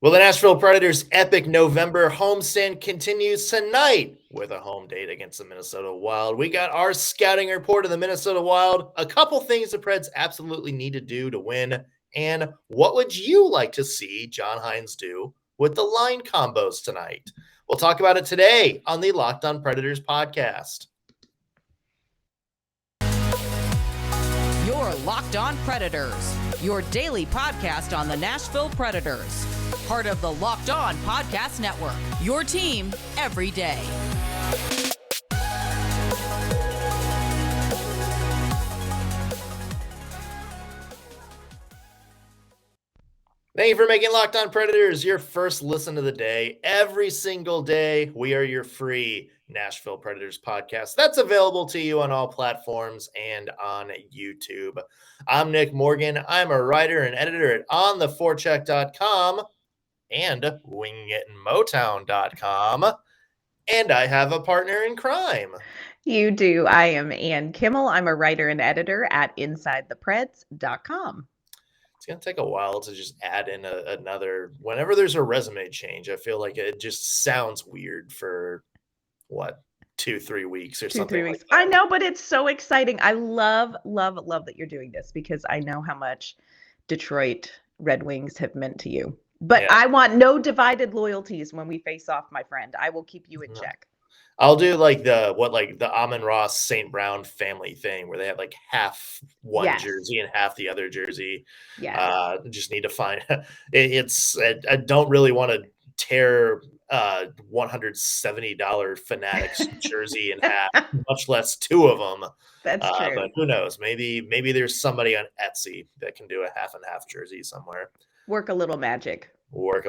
Well, the Nashville Predators' epic November homestand continues tonight with a home date against the Minnesota Wild. We got our scouting report of the Minnesota Wild, a couple things the Preds absolutely need to do to win, and what would you like to see John Hynes do with the line combos tonight? We'll talk about it today on the Locked On Predators podcast. You're Locked On Predators, your daily podcast on the Nashville Predators. Part of the Locked On Podcast Network, your team every day. Thank you for making Locked On Predators your first listen of the day. Every single day, we are your free Nashville Predators podcast. That's available to you on all platforms and on YouTube. I'm Nick Morgan. I'm a writer and editor at ontheforecheck.com and wingitandmotown.com. And I have a partner in crime. You do. I am Ann Kimmel. I'm a writer and editor at InsideThePreds.com. It's going to take a while to just add in another. Whenever there's a resume change, I feel like it just sounds weird for, 2-3 weeks or something. 2-3 weeks. I know, but it's so exciting. I love that you're doing this because I know how much Detroit Red Wings have meant to you. But yeah. I want no divided loyalties when we face off, my friend. I will keep you in check. I'll do the Amon-Ross St. Brown family thing where they have like half one jersey and half the other jersey. Yeah. Just need to find I don't really want to tear $170 Fanatics jersey in half, much less two of them. That's true. But who knows? Maybe there's somebody on Etsy that can do a half and half jersey somewhere. Work a little magic. You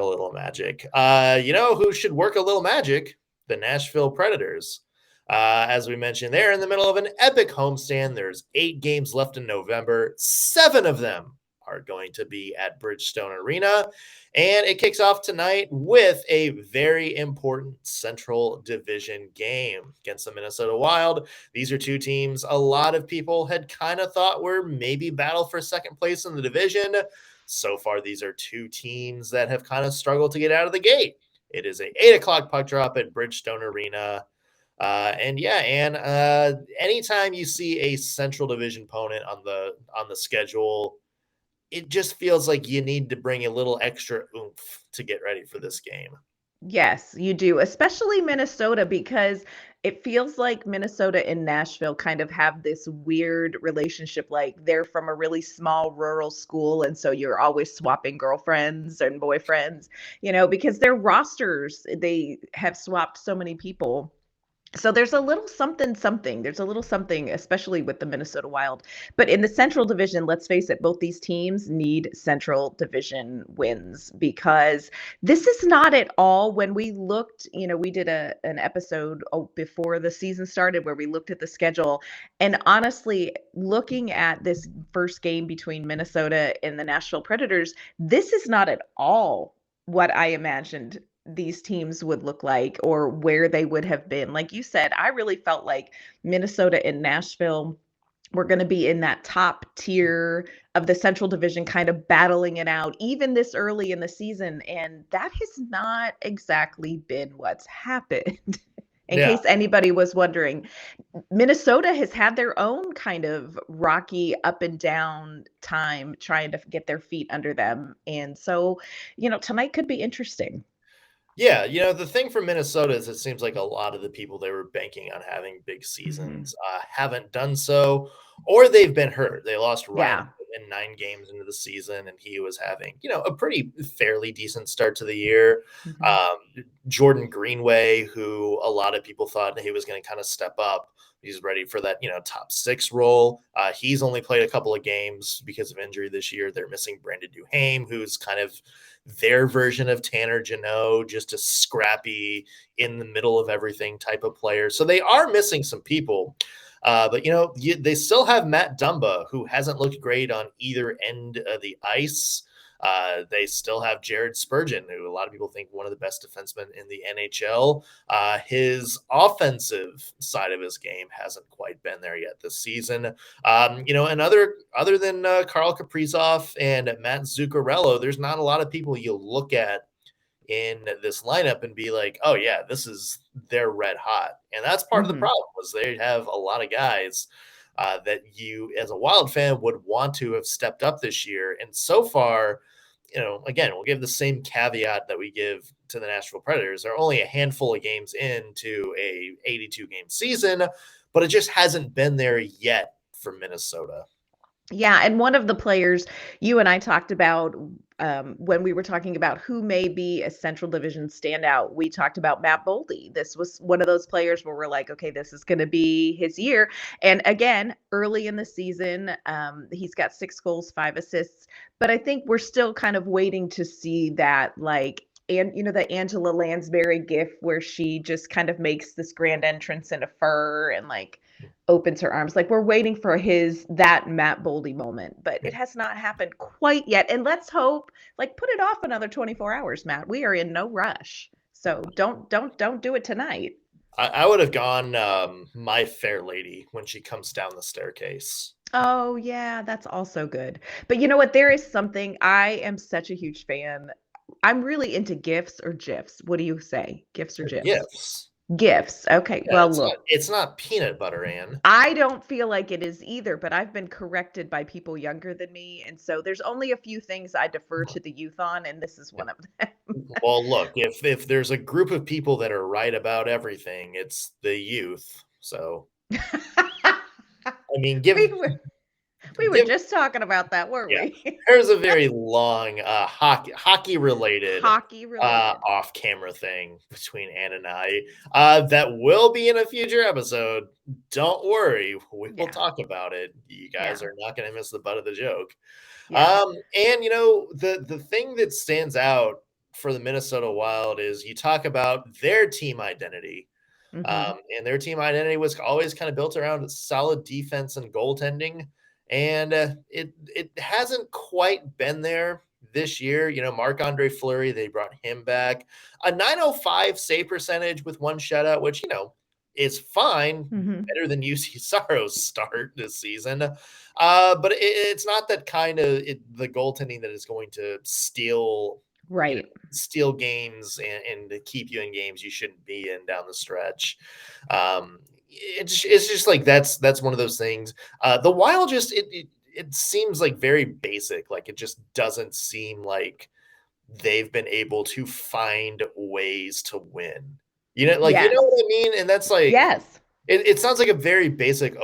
know who should work a little magic? The Nashville Predators. As we mentioned, they're in the middle of an epic homestand. There's 8 games left in November. 7 of them are going to be at Bridgestone Arena. And it kicks off tonight with a very important Central Division game against the Minnesota Wild. These are 2 teams a lot of people had kind of thought were maybe battle for second place in the division. So far, these are 2 teams that have kind of struggled to get out of the gate. It is a 8 o'clock puck drop at Bridgestone Arena. Anytime you see a Central Division opponent on the schedule, it just feels like you need to bring a little extra oomph to get ready for this game. Yes, you do, especially Minnesota, because it feels like Minnesota and Nashville kind of have this weird relationship. Like they're from a really small rural school. And so you're always swapping girlfriends and boyfriends, because their rosters, they have swapped so many people. So there's a little something. There's a little something, especially with the Minnesota Wild. But in the Central Division, let's face it, both these teams need Central Division wins because this is not at all. When we looked, we did an episode before the season started where we looked at the schedule. And honestly, looking at this first game between Minnesota and the Nashville Predators, this is not at all what I imagined these teams would look like or where they would have been. Like you said, I really felt like Minnesota and Nashville were going to be in that top tier of the Central Division, kind of battling it out even this early in the season. And that has not exactly been what's happened. In case anybody was wondering, Minnesota has had their own kind of rocky up and down time trying to get their feet under them. And so, tonight could be interesting. Yeah, the thing for Minnesota is it seems like a lot of the people they were banking on having big seasons haven't done so, or they've been hurt. They lost Ryan in 9 games into the season, and he was having, a pretty fairly decent start to the year. Jordan Greenway, who a lot of people thought he was going to kind of step up. He's ready for that, top 6 role. He's only played a couple of games because of injury this year. They're missing Brandon Duhaime, who's kind of their version of Tanner Jeannot, just a scrappy, in the middle of everything type of player. So they are missing some people. But they still have Matt Dumba, who hasn't looked great on either end of the ice. They still have Jared Spurgeon, who a lot of people think one of the best defensemen in the NHL. His offensive side of his game hasn't quite been there yet this season. And other than Karl Kaprizov and Matt Zuccarello, there's not a lot of people you look at in this lineup and be like, oh yeah, they're red hot. And that's part of the problem was they have a lot of guys that you as a Wild fan would want to have stepped up this year. And so far, again, we'll give the same caveat that we give to the Nashville Predators. They're only a handful of games into a 82 game season, but it just hasn't been there yet for Minnesota. Yeah, and one of the players you and I talked about when we were talking about who may be a Central Division standout, we talked about Matt Boldy. This was one of those players where we're like, okay, this is going to be his year. And again, early in the season, he's got 6 goals, 5 assists. But I think we're still kind of waiting to see that, like, and the Angela Lansbury gif where she just kind of makes this grand entrance in a fur and like opens her arms. Like we're waiting for that Matt Boldy moment, but it has not happened quite yet. And let's hope, like, put it off another 24 hours, Matt. We are in no rush. So don't do it tonight. I would have gone My Fair Lady when she comes down the staircase. Oh yeah, that's also good. But you know what? There is something, I am such a huge fan. I'm really into GIFs or GIFs. What do you say? GIFs or GIFs? GIFs. GIFs. Okay. Yeah, well, look. It's not peanut butter, Ann. I don't feel like it is either, but I've been corrected by people younger than me. And so there's only a few things I defer to the youth on, and this is one of them. Well, look, if there's a group of people that are right about everything, it's the youth. So, I mean, we were just talking about that, weren't we? There's a very long hockey related off camera thing between Ann and I that will be in a future episode. Don't worry, we will talk about it. You guys are not going to miss the butt of the joke. Yeah. And the thing that stands out for the Minnesota Wild is you talk about their team identity. And their team identity was always kind of built around solid defense and goaltending. And it hasn't quite been there this year. Marc-Andre Fleury, they brought him back. A .905 save percentage with 1 shutout, which, is fine. Better than UC Saros' start this season. But it's not that kind of the goaltending that is going to steal games and to keep you in games you shouldn't be in down the stretch. It's just like that's one of those things. The Wild just it seems like very basic. Like it just doesn't seem like they've been able to find ways to win. You know what I mean? And that's like it sounds like a very basic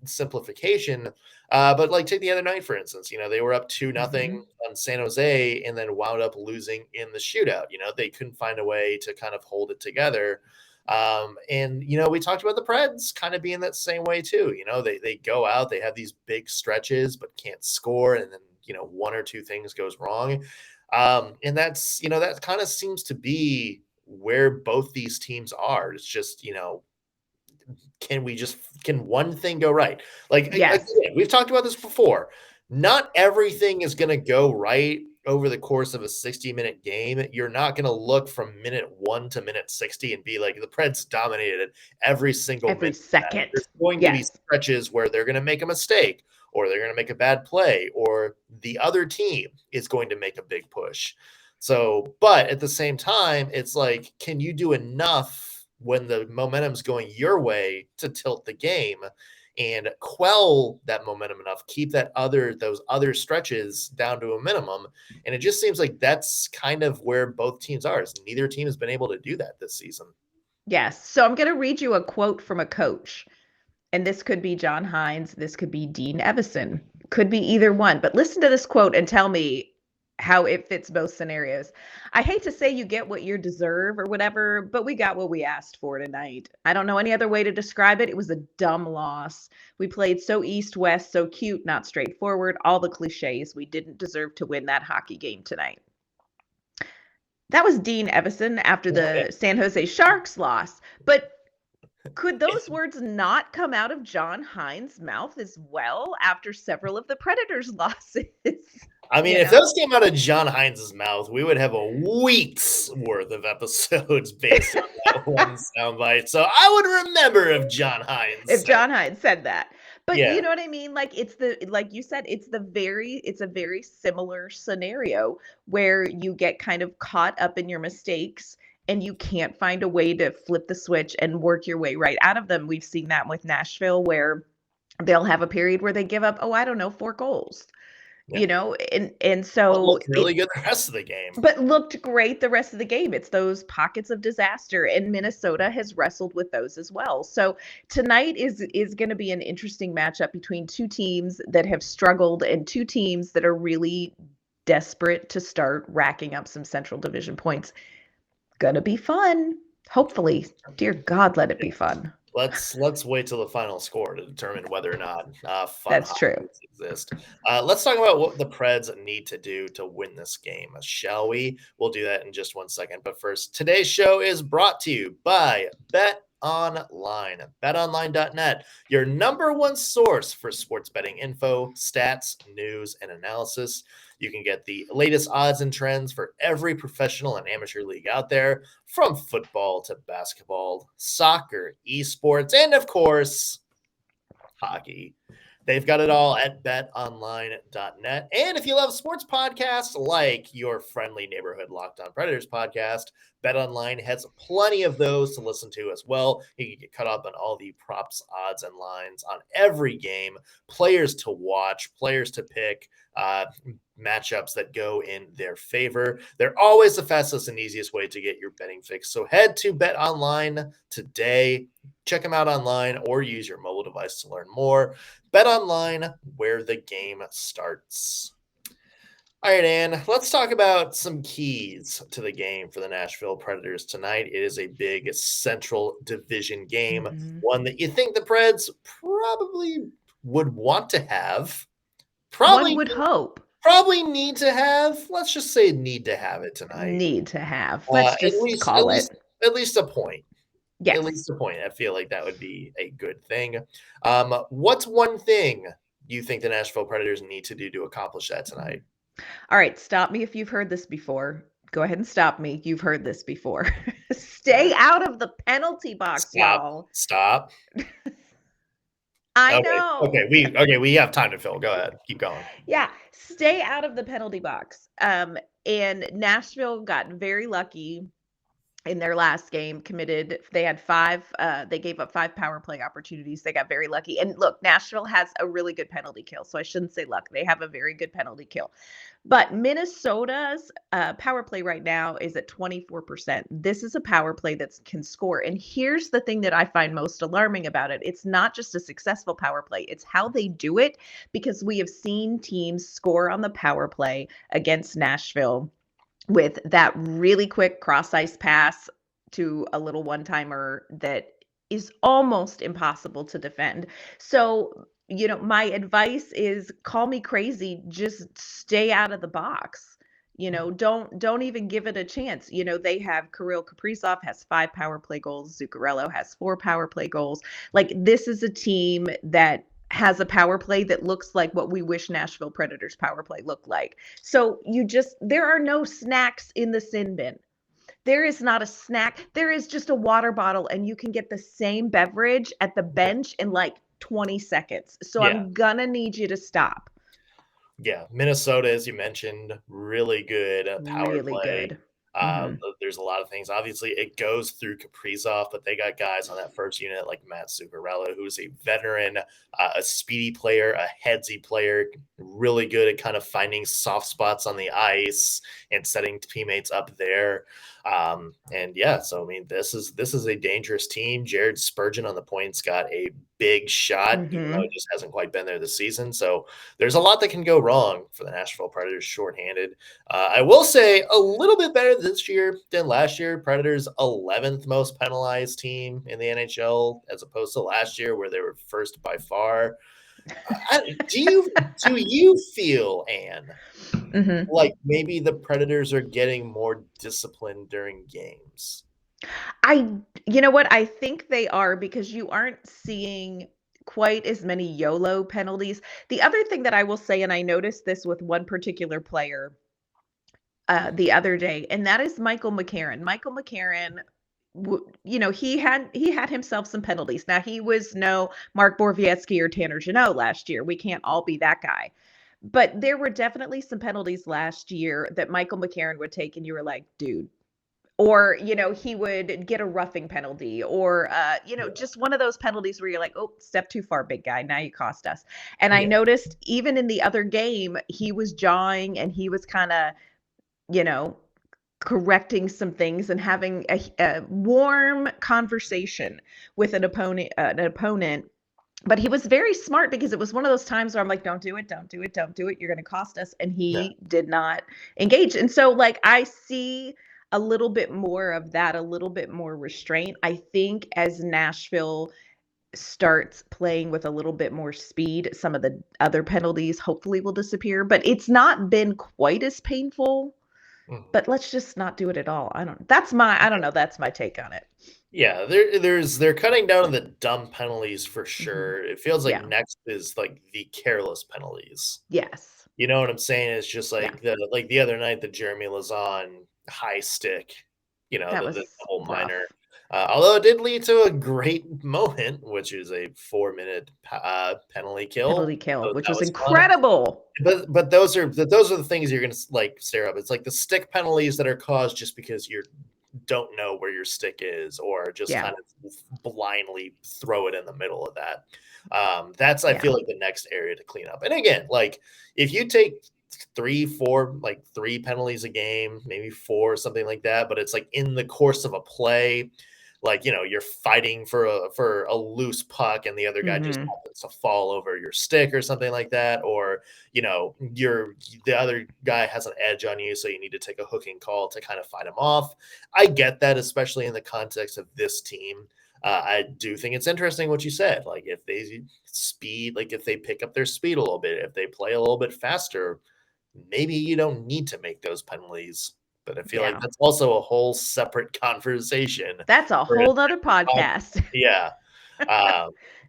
simplification. But like take the other night, for instance, they were up 2-0 on San Jose and then wound up losing in the shootout. They couldn't find a way to kind of hold it together. And we talked about the Preds kind of being that same way too. They go out, they have these big stretches, but can't score. And then, 1 or 2 things goes wrong. And that's, that kind of seems to be where both these teams are. It's just, can one thing go right? Like, again, we've talked about this before. Not everything is going to go right over the course of a 60-minute game. You're not going to look from minute 1 to minute 60 and be like, the Preds dominated it every second. There's going to be stretches where they're going to make a mistake or they're going to make a bad play or the other team is going to make a big push. So, but at the same time, it's like, can you do enough when the momentum's going your way to tilt the game and quell that momentum enough, keep those other stretches down to a minimum? And it just seems like that's kind of where both teams are. Neither team has been able to do that this season. Yes. So I'm going to read you a quote from a coach. And this could be John Hynes. This could be Dean Evison. Could be either one. But listen to this quote and tell me how it fits both scenarios. I hate to say you get what you deserve or whatever, but we got what we asked for tonight. I don't know any other way to describe it. It was a dumb loss. We played so east-west, so cute, not straightforward, all the cliches. We didn't deserve to win that hockey game tonight. That was Dean Evison after the San Jose Sharks loss. But could those words not come out of John Hynes' mouth as well after several of the Predators' losses? I mean, if those came out of John Hynes' mouth, we would have a week's worth of episodes based on that one soundbite. So I would remember if John Hynes said that. But Yeah. you know what I mean? Like like you said, it's a very similar scenario where you get kind of caught up in your mistakes and you can't find a way to flip the switch and work your way right out of them. We've seen that with Nashville where they'll have a period where they give up, oh, I don't know, 4 goals, Yeah. and But so looked really good the rest of the game. but looked great the rest of the game. It's those pockets of disaster, and Minnesota has wrestled with those as well. So tonight is going to be an interesting matchup between two teams that have struggled and two teams that are really desperate to start racking up some Central Division points. Gonna be fun. Hopefully, dear God, let it be fun. Let's wait till the final score to determine whether or not fun That's true. hobbies exist. Let's talk about what the Preds need to do to win this game, shall we? We'll do that in just 1 second. But first, today's show is brought to you by Bet Online. BetOnline.net, your number one source for sports betting info, stats, news, and analysis. You can get the latest odds and trends for every professional and amateur league out there, from football to basketball, soccer, esports, and of course, hockey. They've got it all at betonline.net. And if you love sports podcasts like your friendly neighborhood Locked On Predators podcast, BetOnline has plenty of those to listen to as well. You can get caught up on all the props, odds, and lines on every game, players to watch, players to pick, matchups that go in their favor. They're always the fastest and easiest way to get your betting fix. So head to BetOnline today. Check them out online or use your mobile device to learn more. BetOnline, where the game starts. All right, Ann, let's talk about some keys to the game for the Nashville Predators tonight. It is a big Central Division game, one that you think the Preds probably would want to have. One would hope. Probably need to have. Let's just say need to have it tonight. Need to have. Let's just call it. At least a point. Yes. At least a point. I feel like that would be a good thing. What's one thing you think the Nashville Predators need to do to accomplish that tonight? All right, stop me if you've heard this before. Go ahead and stop me. You've heard this before. Stay out of the penalty box, y'all. Stop. I know. Okay, we have time to fill. Go ahead. Keep going. Yeah, stay out of the penalty box. And Nashville got very lucky in their last game. They had 5, they gave up 5 power play opportunities. They got very lucky. And look, Nashville has a really good penalty kill, so I shouldn't say luck. They have a very good penalty kill. But Minnesota's power play right now is at 24%. This is a power play that can score. And here's the thing that I find most alarming about it. It's not just a successful power play. It's how they do it, because we have seen teams score on the power play against Nashville with that really quick cross ice pass to a little one-timer that is almost impossible to defend. So, my advice is, call me crazy, just stay out of the box. Don't even give it a chance. They have Kirill Kaprizov has 5 power play goals. Zuccarello has 4 power play goals. Like, this is a team that has a power play that looks like what we wish Nashville Predators power play looked like. So there are no snacks in the sin bin. There is not a snack. There is just a water bottle, and you can get the same beverage at the bench in like 20 seconds. So yeah. I'm gonna need you to stop. Yeah, Minnesota, as you mentioned, really good power play. Good. There's a lot of things. Obviously, it goes through Kaprizov, but they got guys on that first unit like Matt Zuccarello, who's a veteran, a speedy player, a headsy player, really good at kind of finding soft spots on the ice and setting teammates up there. And yeah, so I mean, this is a dangerous team. Jared Spurgeon on the points got a big shot, even though it just hasn't quite been there this season. So there's a lot that can go wrong for the Nashville Predators shorthanded. I will say a little bit better this year than last year. Predators 11th most penalized team in the NHL, as opposed to last year where they were first by far. Do you feel, Ann, like maybe the Predators are getting more disciplined during games? You know what? I think they are, because you aren't seeing quite as many YOLO penalties. The other thing that I will say, and I noticed this with one particular player the other day, and that is Michael McCarron. Michael McCarron he had himself some penalties. Now he was no Mark Borowiecki or Tanner Jeannot last year. We can't all be that guy. But there were definitely some penalties last year that Michael McCarron would take, and you were like, dude. Or, he would get a roughing penalty, or, just one of those penalties where you're like, oh, step too far, big guy. Now you cost us. And I noticed even in the other game, he was jawing and he was kind of, correcting some things and having a warm conversation with an opponent. But he was very smart, because it was one of those times where I'm like, don't do it, don't do it, don't do it. You're going to cost us. And he did not engage. And so, like, I see a little bit more of that, a little bit more restraint. I think as Nashville starts playing with a little bit more speed, some of the other penalties hopefully will disappear. But it's not been quite as painful. But let's just not do it at all. That's my take on it. Yeah, they're cutting down on the dumb penalties for sure. It feels like next is like the careless penalties. Yes. You know what I'm saying? It's just like the other night, the Jeremy Lazon high stick, the whole minor. Although it did lead to a great moment, which is a 4-minute penalty kill, which was incredible. But those are the things you're gonna like stare up. It's like the stick penalties that are caused just because you don't know where your stick is, or just kind of blindly throw it in the middle of that. That's I feel like the next area to clean up. And again, like if you take 3 penalties a game, maybe 4, something like that, but it's like in the course of a play, like, you're fighting for a loose puck and the other guy just happens to fall over your stick or something like that, or the other guy has an edge on you, so you need to take a hooking call to kind of fight him off. I get that, especially in the context of this team. I do think it's interesting what you said. Like if they pick up their speed a little bit, if they play a little bit faster, maybe you don't need to make those penalties. But I feel like that's also a whole separate conversation. That's a whole other podcast. Yeah.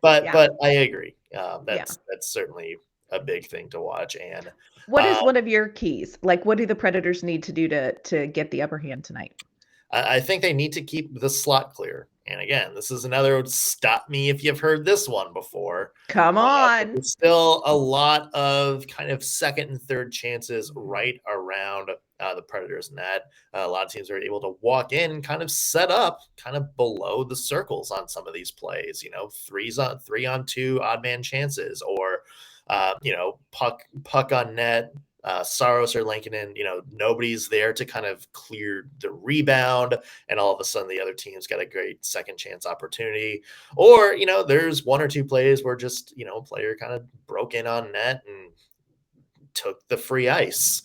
But I agree. That's certainly a big thing to watch. And what is one of your keys? Like, what do the Predators need to do to get the upper hand tonight? I think they need to keep the slot clear. And again, this is another stop me if you've heard this one before. Come on. There's still a lot of kind of second and third chances right around the Predators net. A lot of teams are able to walk in, kind of set up kind of below the circles on some of these plays, 3-on-2 odd man chances, or puck on net. Saros or Lankinen, nobody's there to kind of clear the rebound, and all of a sudden the other team's got a great second chance opportunity. Or, there's 1 or 2 plays where just, a player kind of broke in on net and took the free ice.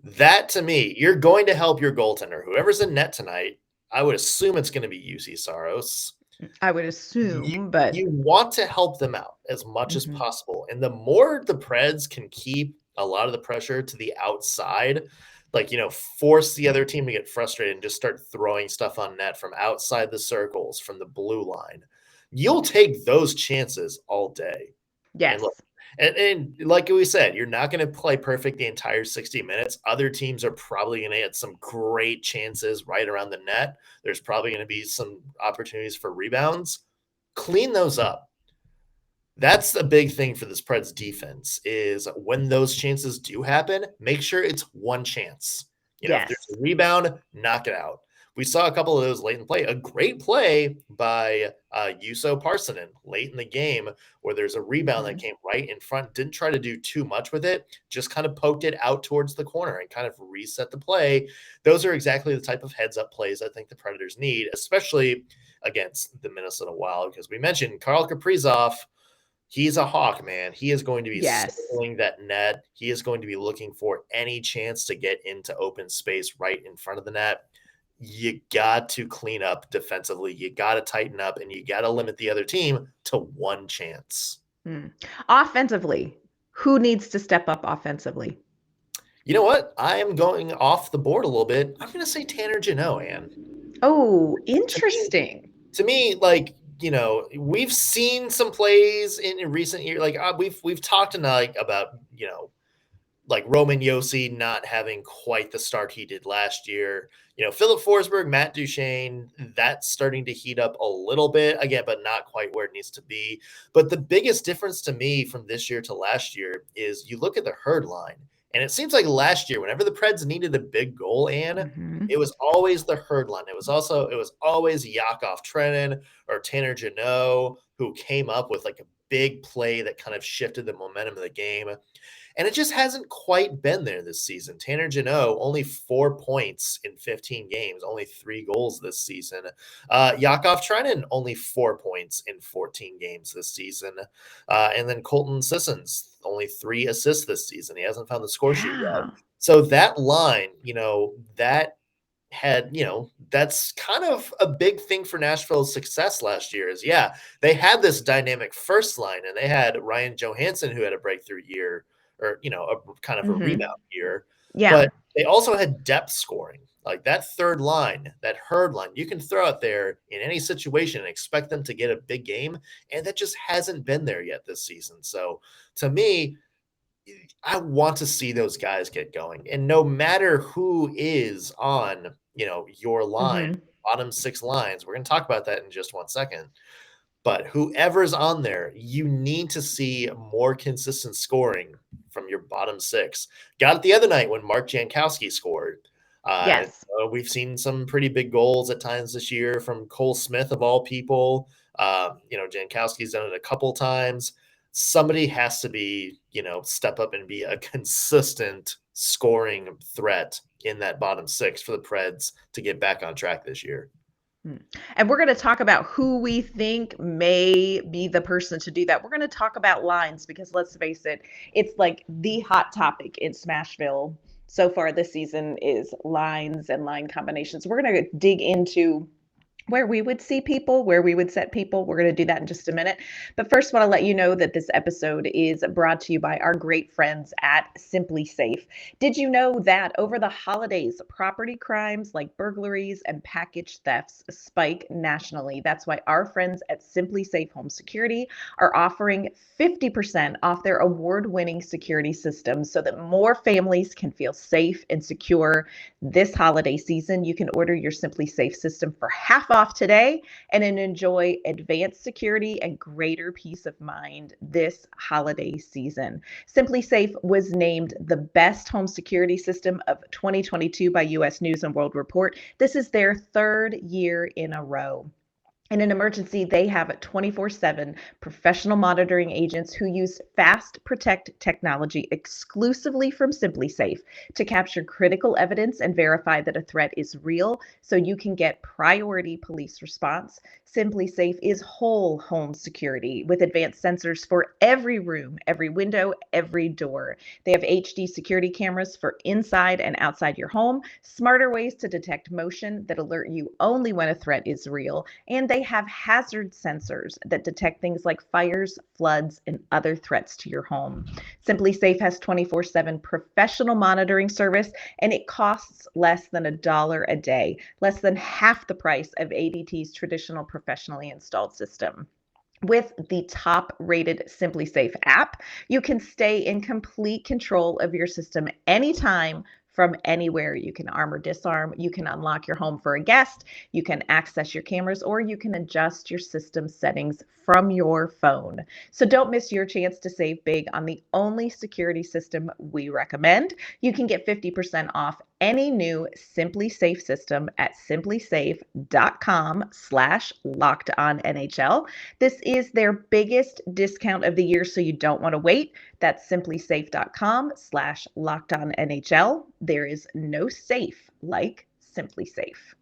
That, to me, you're going to help your goaltender. Whoever's in net tonight, I would assume it's going to be UC Saros. I would assume, but you want to help them out as much as possible. And the more the Preds can keep a lot of the pressure to the outside, like, force the other team to get frustrated and just start throwing stuff on net from outside the circles, from the blue line, you'll take those chances all day. Yes. And like we said, you're not going to play perfect the entire 60 minutes. Other teams are probably going to get some great chances right around the net. There's probably going to be some opportunities for rebounds. Clean those up. That's a big thing for this Preds defense, is when those chances do happen, make sure it's one chance. If there's a rebound, knock it out. We saw a couple of those late in play. A great play by Juuso Parssinen late in the game, where there's a rebound that came right in front. Didn't try to do too much with it. Just kind of poked it out towards the corner and kind of reset the play. Those are exactly the type of heads-up plays I think the Predators need, especially against the Minnesota Wild, because we mentioned Karl Kaprizov. He's a hawk, man. He is going to be circling that net. He is going to be looking for any chance to get into open space right in front of the net. You got to clean up defensively. You got to tighten up, and you got to limit the other team to one chance. Offensively, who needs to step up offensively? You know what? I am going off the board a little bit. I'm going to say Tanner Jeannot, Ann. Oh, interesting. To me, like, we've seen some plays in recent years. Like we've talked tonight about, like Roman Yossi not having quite the start he did last year. Philip Forsberg, Matt Duchene, that's starting to heat up a little bit again, but not quite where it needs to be. But the biggest difference to me from this year to last year is you look at the Herd line, and it seems like last year, whenever the Preds needed a big goal, it was always the Herd line. It was always Yakov Trenin or Tanner Jeannot who came up with like a big play that kind of shifted the momentum of the game. And it just hasn't quite been there this season. Tanner Jeannot, only 4 points in 15 games, only 3 goals this season. Yakov Trenin, only 4 points in 14 games this season. And then Colton Sissons, only 3 assists this season. He hasn't found the score sheet yet. So that line, that's kind of a big thing for Nashville's success last year is, they had this dynamic first line, and they had Ryan Johansson, who had a breakthrough year, or, a kind of a rebound year. Yeah. But they also had depth scoring. Like that third line, that Herd line, you can throw out there in any situation and expect them to get a big game. And that just hasn't been there yet this season. So to me, I want to see those guys get going. And no matter who is on, your line, bottom 6 lines, we're going to talk about that in just 1 second. But whoever's on there, you need to see more consistent scoring from your bottom 6. Got it the other night when Mark Jankowski scored. Yes. We've seen some pretty big goals at times this year from Cole Smith, of all people. Jankowski's done it a couple times. Somebody has to be, step up and be a consistent scoring threat in that bottom 6 for the Preds to get back on track this year. And we're going to talk about who we think may be the person to do that. We're going to talk about lines because let's face it, it's like the hot topic in Smashville so far this season is lines and line combinations. We're going to dig into where we would see people, where we would set people. We're going to do that in just a minute. But first, I want to let you know that this episode is brought to you by our great friends at Simply Safe. Did you know that over the holidays, property crimes like burglaries and package thefts spike nationally? That's why our friends at Simply Safe Home Security are offering 50% off their award-winning security systems so that more families can feel safe and secure this holiday season. You can order your Simply Safe system for half off today and then enjoy advanced security and greater peace of mind this holiday season. Simply Safe was named the best home security system of 2022 by U.S. News and World Report. This is their 3rd year in a row. In an emergency, they have 24/7 professional monitoring agents who use Fast Protect technology exclusively from Simply Safe to capture critical evidence and verify that a threat is real so you can get priority police response. Simply Safe is whole home security with advanced sensors for every room, every window, every door. They have HD security cameras for inside and outside your home, smarter ways to detect motion that alert you only when a threat is real, and they have hazard sensors that detect things like fires, floods, and other threats to your home. Simply Safe has 24/7 professional monitoring service, and it costs less than $1 a day, less than half the price of ADT's traditional professionally installed system. With the top-rated Simply Safe app, you can stay in complete control of your system anytime from anywhere. You can arm or disarm, you can unlock your home for a guest, you can access your cameras, or you can adjust your system settings from your phone. So don't miss your chance to save big on the only security system we recommend. You can get 50% off any new Simply Safe system at simplysafe.com/lockedonnhl. This is their biggest discount of the year, so you don't want to wait. That's simplysafe.com/lockedonnhl. There is no safe like Simply Safe.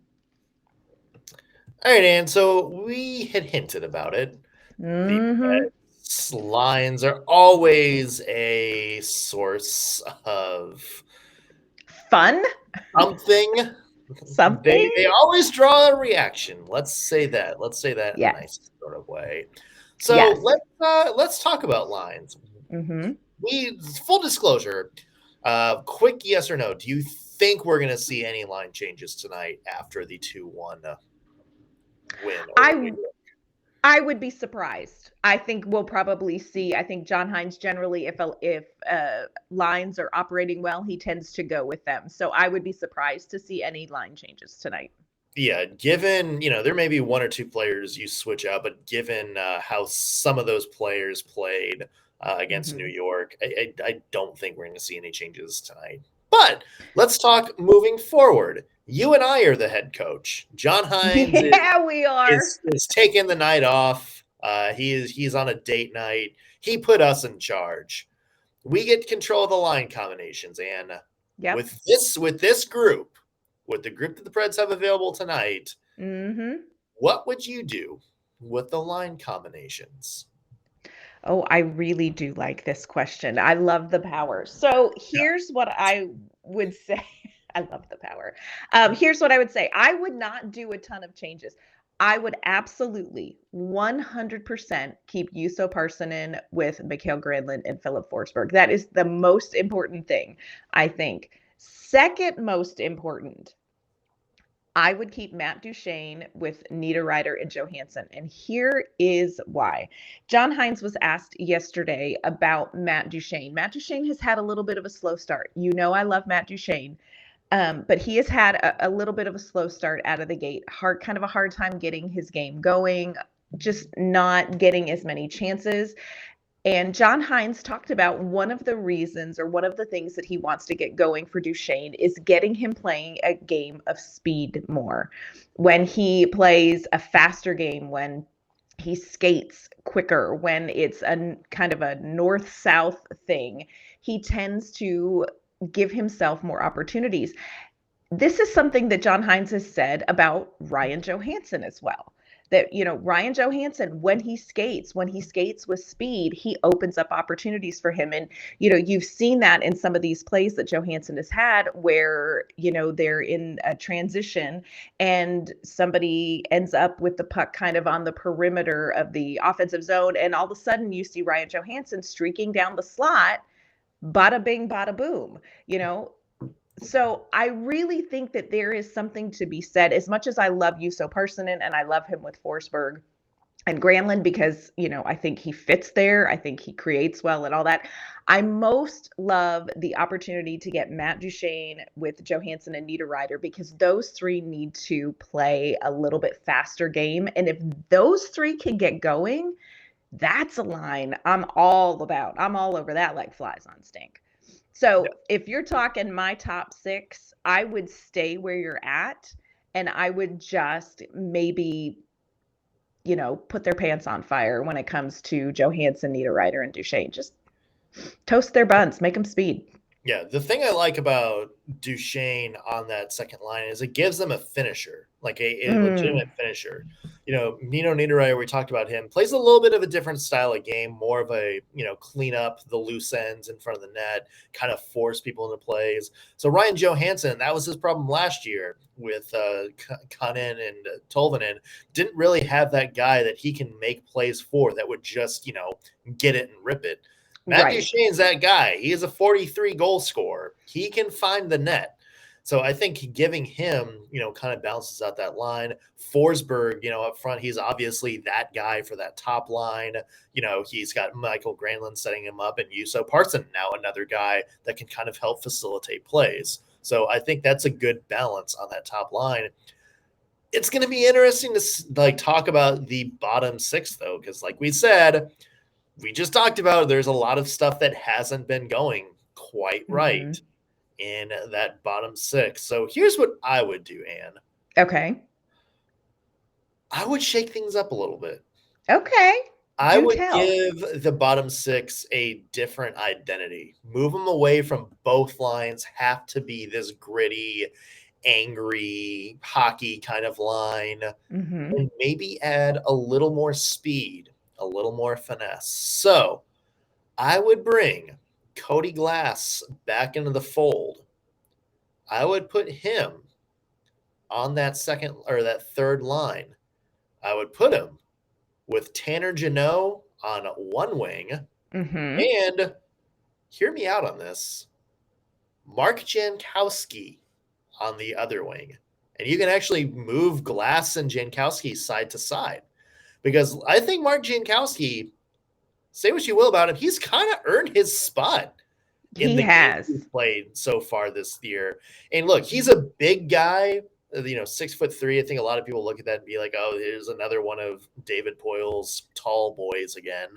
All right, Ann. So we had hinted about it. The Preds lines are always a source of fun. Something. They always draw a reaction. Let's say that. In a nice sort of way. So let's talk about lines. Full disclosure, quick yes or no. Do you think we're going to see any line changes tonight after the 2-1 win? I would be surprised. I think we'll probably see. I think John Hynes generally, if lines are operating well, he tends to go with them. So I would be surprised to see any line changes tonight. Yeah, given, there may be one or two players you switch out, but given how some of those players played against New York, I don't think we're going to see any changes tonight. But let's talk moving forward. You and I are the head coach. John Hynes We are. is taking the night off. He's on a date night. He put us in charge. We get control of the line combinations, and with this group, with the group that the Preds have available tonight, what would you do with the line combinations? Oh, I really do like this question. I love the power. So here's what I would say. I love the power. Here's what I would say. I would not do a ton of changes. I would absolutely 100% keep Juuso Parssinen with Mikael Granlund and Philip Forsberg. That is the most important thing, I think. Second most important, I would keep Matt Duchene with Niederreiter and Johansson. And here is why. John Hynes was asked yesterday about Matt Duchene. Matt Duchene has had a little bit of a slow start. I love Matt Duchene, but he has had a little bit of a slow start out of the gate. Kind of a hard time getting his game going, just not getting as many chances. And John Hynes talked about one of the reasons or one of the things that he wants to get going for Duchene is getting him playing a game of speed more. When he plays a faster game, when he skates quicker, when it's a kind of a north-south thing, he tends to give himself more opportunities. This is something that John Hynes has said about Ryan Johansson as well. That, Ryan Johansson, when he skates with speed, he opens up opportunities for him. And, you've seen that in some of these plays that Johansson has had where, they're in a transition and somebody ends up with the puck kind of on the perimeter of the offensive zone. And all of a sudden you see Ryan Johansson streaking down the slot, bada bing, bada boom, So I really think that there is something to be said, as much as I love Juuso Parssinen and I love him with Forsberg and Granlund because, I think he fits there. I think he creates well and all that. I most love the opportunity to get Matt Duchene with Johansson and Niederreiter because those three need to play a little bit faster game. And if those three can get going, that's a line I'm all about. I'm all over that like flies on stink. So if you're talking my top six, I would stay where you're at and I would just maybe, put their pants on fire when it comes to Johansson, Niederreiter, and Duchene. Just toast their buns, make them speed. Yeah, the thing I like about Duchene on that second line is it gives them a finisher, like a legitimate finisher. Nino Niederreiter, we talked about him, plays a little bit of a different style of game, more of a, clean up the loose ends in front of the net, kind of force people into plays. So Ryan Johansson, that was his problem last year with Kunin and Tolvanen, didn't really have that guy that he can make plays for that would just, get it and rip it. Matt Duchene's that guy. He is a 43 goal scorer. He can find the net. So I think giving him, kind of balances out that line. Forsberg, up front, he's obviously that guy for that top line. He's got Mikael Granlund setting him up and Juuso Parssinen now another guy that can kind of help facilitate plays. So I think that's a good balance on that top line. It's going to be interesting to talk about the bottom six, though, because like we said, we just talked about there's a lot of stuff that hasn't been going quite right in that bottom six. So here's what I would do, Anne. Okay. I would shake things up a little bit. Okay. I would give the bottom six a different identity. Move them away from both lines, have to be this gritty, angry hockey kind of line, and maybe add a little more speed, a little more finesse. So I would bring Cody Glass back into the fold. I would put him on that second or that third line. I would put him with Tanner Jeannot on one wing. And hear me out on this, Mark Jankowski on the other wing. And you can actually move Glass and Jankowski side to side. because I think Mark Jankowski, say what you will about him, he's kind of earned his spot in He the games has. he's played so far this year. And look, he's a big guy, 6'3". I think a lot of people look at that and be like, oh, there's another one of David Poyle's tall boys again.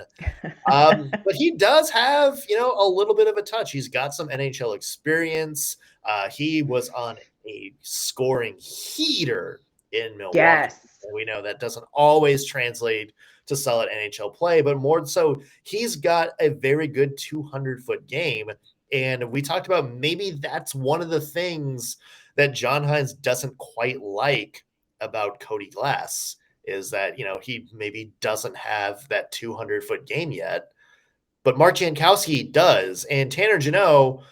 But he does have, a little bit of a touch. He's got some NHL experience. He was on a scoring heater in Milwaukee. Yes. And we know that doesn't always translate to solid NHL play, but more so, he's got a very good 200-foot game. And we talked about maybe that's one of the things that John Hynes doesn't quite like about Cody Glass is that, he maybe doesn't have that 200-foot game yet, but Mark Jankowski does. And Tanner Jeannot,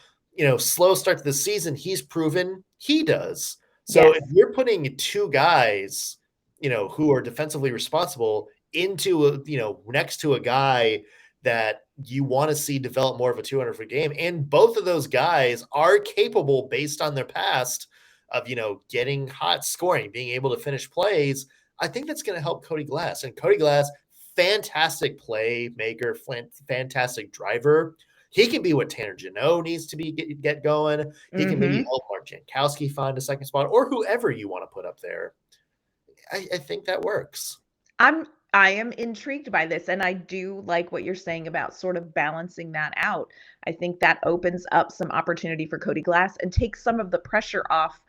slow start to the season, he's proven he does. So if you're putting two guys, who are defensively responsible into next to a guy that you want to see develop more of a 200-foot game, and both of those guys are capable based on their past of, getting hot, scoring, being able to finish plays, I think that's going to help Cody Glass. And Cody Glass, fantastic playmaker, fantastic driver. He can be what Tanner Jeannot needs to be get going. He can maybe help Mark Jankowski find a second spot, or whoever you want to put up there. I think that works. I am intrigued by this, and I do like what you're saying about sort of balancing that out. I think that opens up some opportunity for Cody Glass and takes some of the pressure off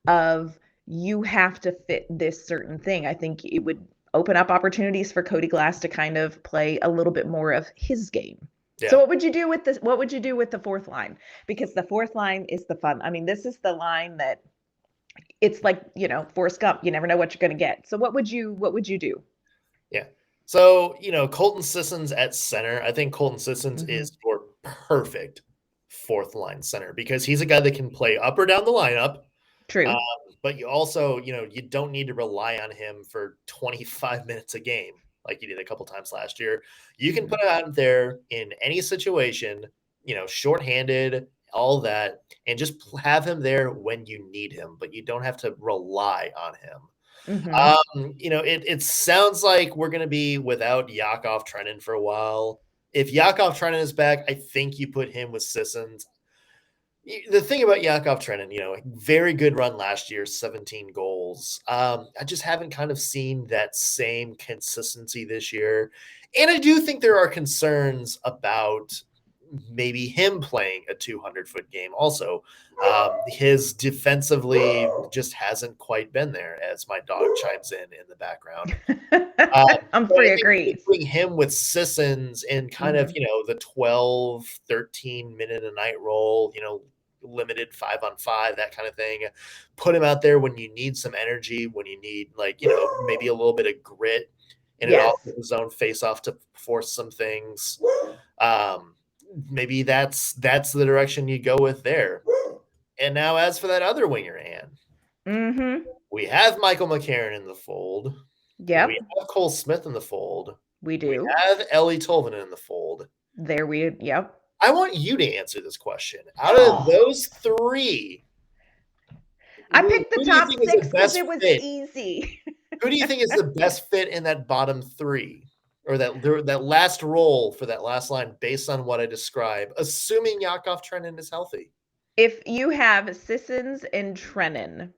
of you have to fit this certain thing. I think it would open up opportunities for Cody Glass to kind of play a little bit more of his game. Yeah. So what would you do with this? What would you do with the fourth line? Because the fourth line is the fun. I mean, this is the line that it's like, Forrest Gump, you never know what you're going to get. So what would you do? Yeah. So, Colton Sissons at center. I think Colton Sissons is your perfect fourth line center because he's a guy that can play up or down the lineup. True. But you also, you don't need to rely on him for 25 minutes a game like you did a couple times last year. You can put him out there in any situation, shorthanded, all that, and just have him there when you need him, but you don't have to rely on him. It sounds like we're going to be without Yakov Trenin for a while. If Yakov Trenin is back, I think you put him with Sissons. The thing about Yakov Trenin, very good run last year, 17 goals. I just haven't kind of seen that same consistency this year. And I do think there are concerns about maybe him playing a 200-foot game also. His defensively just hasn't quite been there, as my dog chimes in the background. I'm pretty agreed. Putting him with Sissons in kind of, the 12, 13 minute a night role, limited 5-on-5, that kind of thing. Put him out there when you need some energy, when you need maybe a little bit of grit in an offensive zone face-off to force some things. Maybe that's the direction you go with there. And now as for that other winger, Ann, we have Michael McCarron in the fold. Yep. We have Cole Smith in the fold. We do. We have Ellie Tolvanen in the fold. Yep. I want you to answer this question. Out of those three, I picked the top six because it was easy. Who do you think is the best fit in that bottom three? Or that last role for that last line based on what I describe, assuming Yakov Trenin is healthy? If you have Sissons and Trenin,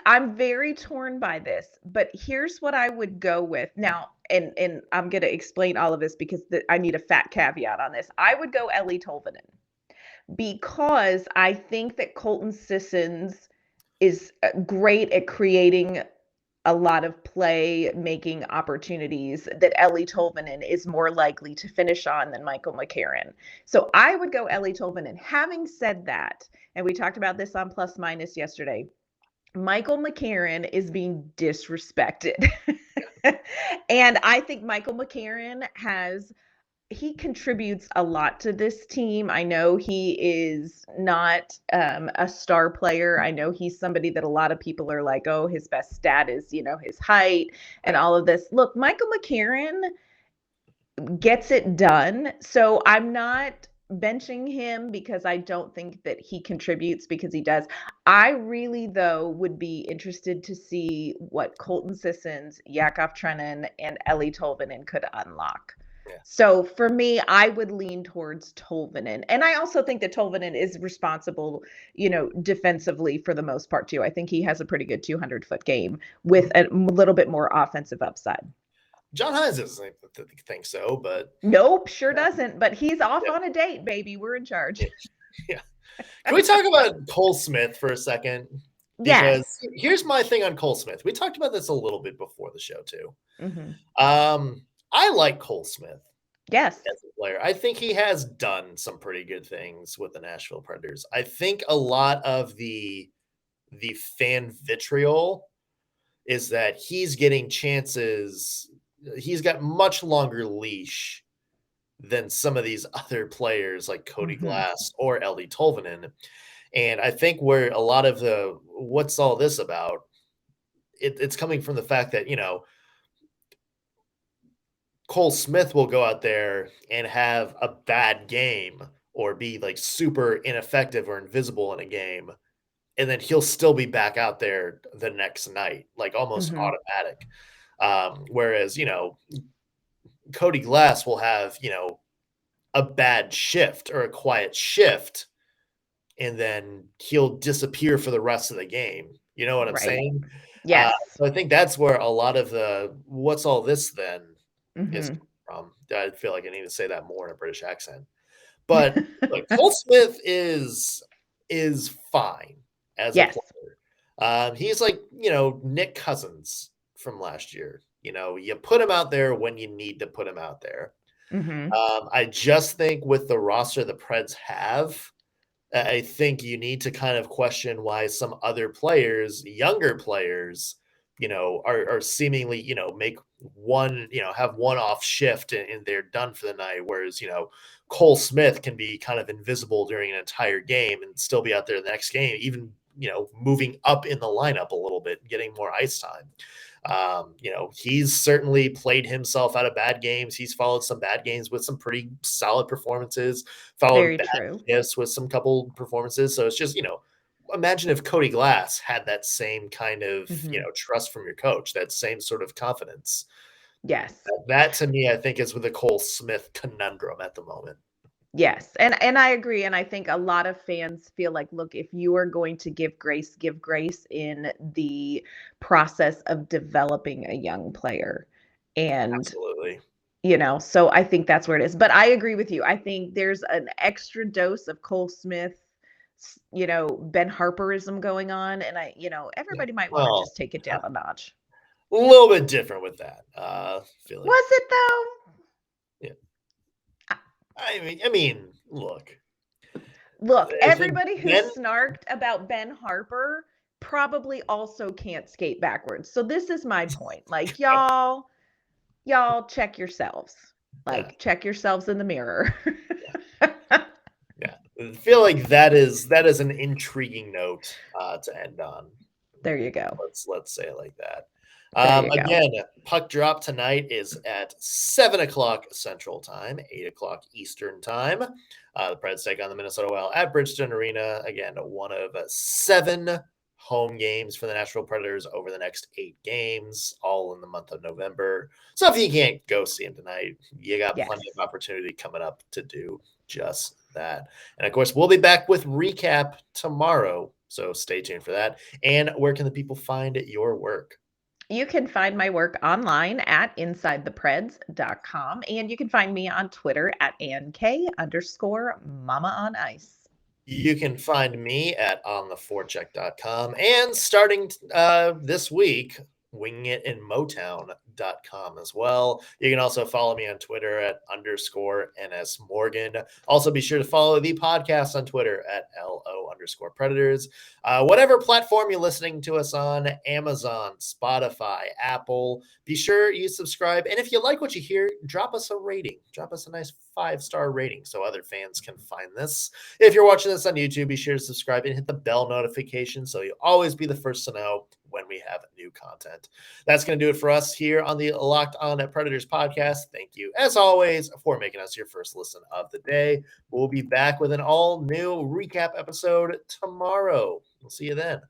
I'm very torn by this, but here's what I would go with. Now, and I'm going to explain all of this because I need a fat caveat on this. I would go Ellie Tolvanen because I think that Colton Sissons is great at creating a lot of play making opportunities that Ellie Tolvanen is more likely to finish on than Michael McCarron. So I would go Ellie Tolvanen. Having said that, and we talked about this on Plus Minus yesterday, Michael McCarron is being disrespected. And I think Michael McCarron he contributes a lot to this team. I know he is not a star player. I know he's somebody that a lot of people are like, oh, his best stat is, his height and all of this. Look, Michael McCarron gets it done. So I'm not benching him because I don't think that he contributes because he does. I really, though, would be interested to see what Colton Sissons, Yakov Trenin, and Ellie Tolvanen could unlock. Yeah. So for me, I would lean towards Tolvanen. And I also think that Tolvanen is responsible, defensively for the most part, too. I think he has a pretty good 200-foot game with a little bit more offensive upside. John Hynes doesn't think so, but nope, sure doesn't. But he's off on a date, baby. We're in charge. Yeah. Can we talk about Cole Smith for a second? Because here's my thing on Cole Smith. We talked about this a little bit before the show too. I like Cole Smith. Yes. As a player. I think he has done some pretty good things with the Nashville Predators. I think a lot of the fan vitriol is that he's getting chances. He's got much longer leash than some of these other players like Cody Glass or Ellie Tolvanen. And I think where a lot of what's all this about, it's coming from the fact that, Cole Smith will go out there and have a bad game or be like super ineffective or invisible in a game. And then he'll still be back out there the next night, like almost automatic. Whereas, Cody Glass will have, a bad shift or a quiet shift, and then he'll disappear for the rest of the game. You know what I'm saying? Yes. So I think that's where a lot of what's all this then is from. I feel like I need to say that more in a British accent. But Cole Smith is fine as a player. He's like, Nick Cousins from last year. You put him out there when you need to put him out there. I just think with the roster the Preds have, I think you need to kind of question why some other players, younger players, are seemingly, make one, have one off shift and they're done for the night. Whereas, Cole Smith can be kind of invisible during an entire game and still be out there the next game, even, moving up in the lineup a little bit, getting more ice time. He's certainly played himself out of bad games. He's followed some bad games with some pretty solid performances, followed bad gifts with some couple performances. So it's just, imagine if Cody Glass had that same kind of, trust from your coach, that same sort of confidence. Yes. That to me, I think is with the Cole Smith conundrum at the moment. Yes. And I agree. And I think a lot of fans feel like, look, if you are going to give grace in the process of developing a young player. And absolutely. So I think that's where it is. But I agree with you. I think there's an extra dose of Cole Smith, Ben Harperism going on. And everybody might want to just take it down a notch. A little bit different with that. Was it though? I mean, look, everybody who snarked about Ben Harper probably also can't skate backwards. So this is my point. Like, y'all check yourselves. Check yourselves in the mirror. Yeah. I feel like that is an intriguing note to end on. There you go. Let's say it like that. Again, puck drop tonight is at 7:00 Central Time, 8:00 Eastern Time. The Preds take on the Minnesota Wild at Bridgestone Arena. Again, one of 7 home games for the Nashville Predators over the next 8 games, all in the month of November. So if you can't go see them tonight, you got plenty of opportunity coming up to do just that. And of course, we'll be back with recap tomorrow. So stay tuned for that. And where can the people find your work? You can find my work online at InsideThePreds.com, and you can find me on Twitter at AnnK_MamaOnIce. You can find me at OnTheForecheck.com, and starting this week, WingItInMotown.com as well. You can also follow me on Twitter at _NSMorgan. Also, be sure to follow the podcast on Twitter at LO_Predators. Whatever platform you're listening to us on, Amazon, Spotify, Apple, be sure you subscribe. And if you like what you hear, drop us a rating. Drop us a nice 5-star rating so other fans can find this. If you're watching this on YouTube, be sure to subscribe and hit the bell notification so you'll always be the first to know when we have new content. That's going to do it for us here on the Locked On Predators podcast. Thank you, as always, for making us your first listen of the day. We'll be back with an all-new recap episode tomorrow. We'll see you then.